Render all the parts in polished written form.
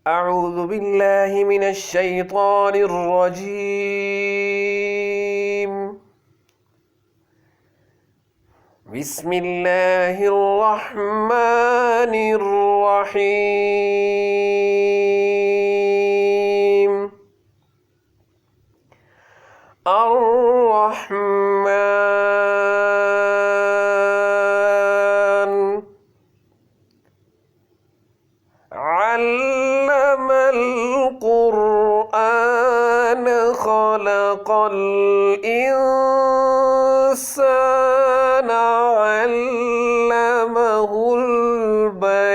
أعوذ بالله من الشيطان الرجيم. بسم الله الرحمن الرحيم. الرحمن علم القرآن خلق الإنسان علمه البيان.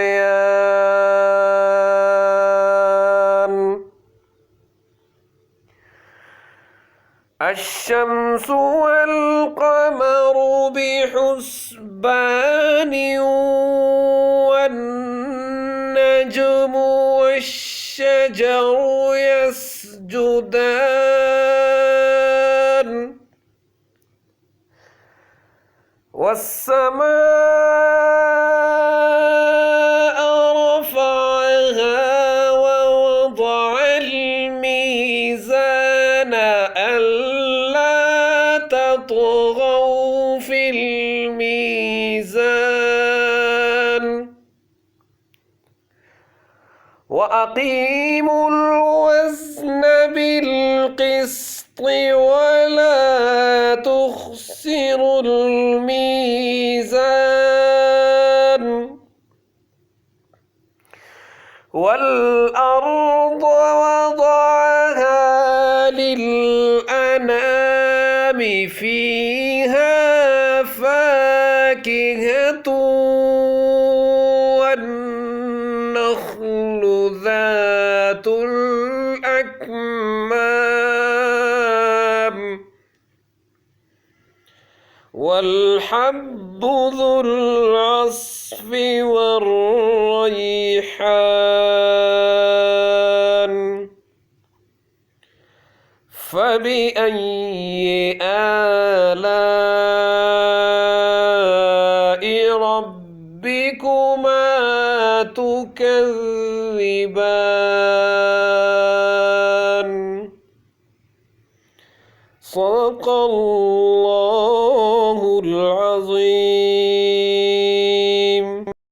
الشمس والقمر بحسبان والنجم والشجر يسجدان والسماء رفعها ووضع الميزان ألا تطغوا في الميزان وأقيموا الوزن بالقسط ولا تخسروا الميزان والأرض وضعها للأنام فيها فاكهة والنخل ذات الأكمام والحب ذو العصف والريحان. فبأي آلاء ربكما تكذبان؟ صدق الله العظيم.